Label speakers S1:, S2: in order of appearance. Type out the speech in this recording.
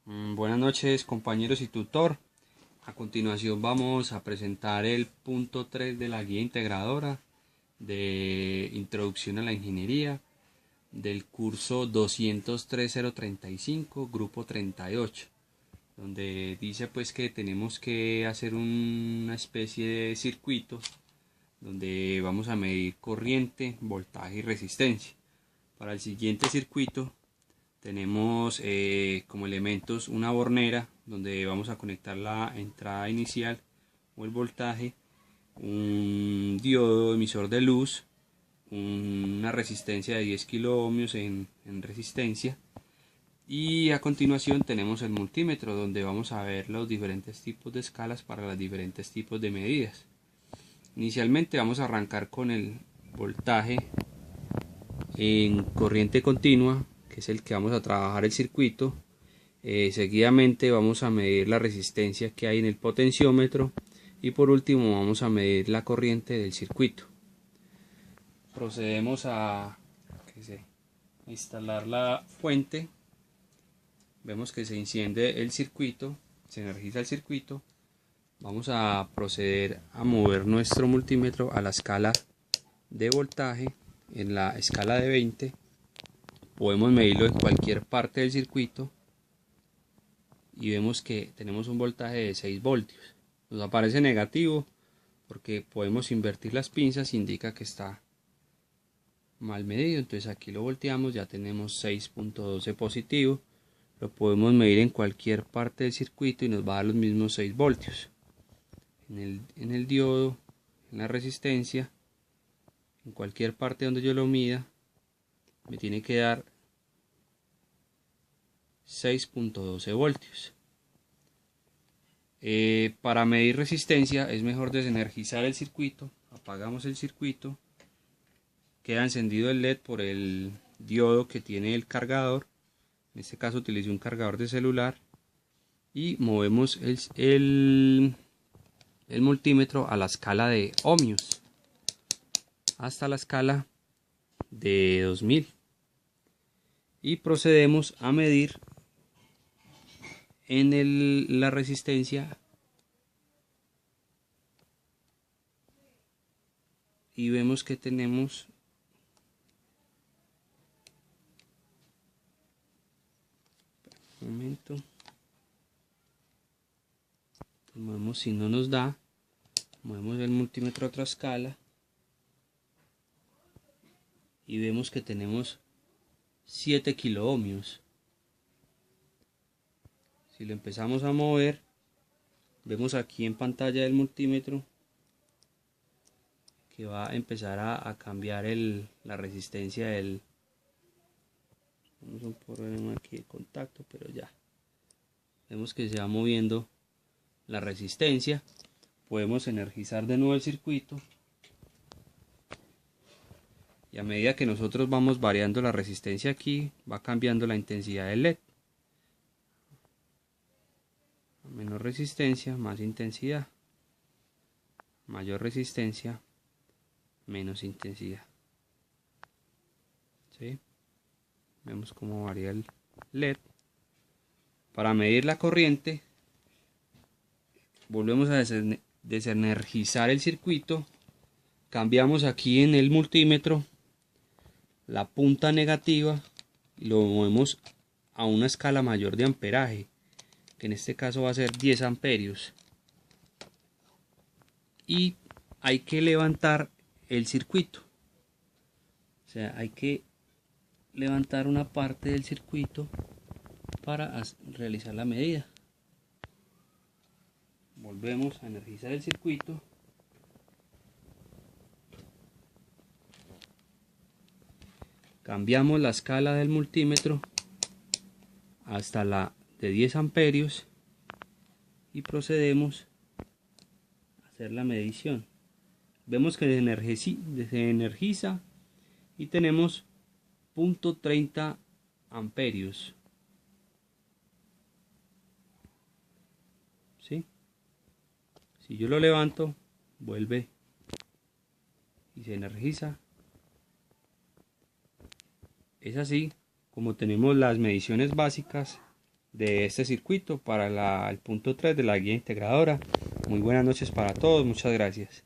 S1: Buenas noches, compañeros y tutor. A continuación vamos a presentar el punto 3 de la guía integradora de Introducción a la Ingeniería del curso 203.035, grupo 38, donde dice pues que tenemos que hacer una especie de circuito donde vamos a medir corriente, voltaje y resistencia. Para el siguiente circuito tenemos como elementos una bornera donde vamos a conectar la entrada inicial o el voltaje, un diodo emisor de luz, una resistencia de 10 kilo ohmios en resistencia, y a continuación tenemos el multímetro donde vamos a ver los diferentes tipos de escalas para los diferentes tipos de medidas. Inicialmente vamos a arrancar con el voltaje en corriente continua, que es el que vamos a trabajar el circuito. Seguidamente vamos a medir la resistencia que hay en el potenciómetro y por último vamos a medir la corriente del circuito. Procedemos a instalar la fuente. Vemos que se enciende el circuito, se energiza el circuito. Vamos a proceder a mover nuestro multímetro a la escala de voltaje. En la escala de 20 podemos medirlo en cualquier parte del circuito y vemos que tenemos un voltaje de 6 voltios. Nos aparece negativo porque podemos invertir las pinzas, indica que está mal medido. Entonces aquí lo volteamos, ya tenemos 6.12 positivo. Lo podemos medir en cualquier parte del circuito y nos va a dar los mismos 6 voltios. En el diodo, en la resistencia, en cualquier parte donde yo lo mida, me tiene que dar 6.12 voltios. Para medir resistencia es mejor desenergizar el circuito. Apagamos el circuito, queda encendido el LED por el diodo que tiene el cargador. En este caso utilicé un cargador de celular y movemos el multímetro a la escala de ohmios hasta la escala de 2000 y procedemos a medir en la resistencia y vemos que tenemos un momento, movemos, si no nos da, movemos el multímetro a otra escala y vemos que tenemos 7 kilo ohmios. Si lo empezamos a mover, vemos aquí en pantalla del multímetro que va a empezar a cambiar la resistencia del... Tenemos un problema aquí de contacto, pero ya vemos que se va moviendo la resistencia. Podemos energizar de nuevo el circuito y a medida que nosotros vamos variando la resistencia aquí, va cambiando la intensidad del LED. Menor resistencia, más intensidad. Mayor resistencia, menos intensidad. ¿Sí? Vemos cómo varía el LED. Para medir la corriente, volvemos a desenergizar el circuito. Cambiamos aquí en el multímetro la punta negativa y lo movemos a una escala mayor de amperaje, que en este caso va a ser 10 amperios. Y hay que levantar el circuito. O sea, hay que levantar una parte del circuito para realizar la medida. Volvemos a energizar el circuito. Cambiamos la escala del multímetro hasta la de 10 amperios y procedemos a hacer la medición. Vemos que se energiza y tenemos 0.30 amperios. ¿Sí? Si yo lo levanto, vuelve y se energiza. Es así como tenemos las mediciones básicas de este circuito para el punto 3 de la guía integradora. Muy buenas noches para todos, muchas gracias.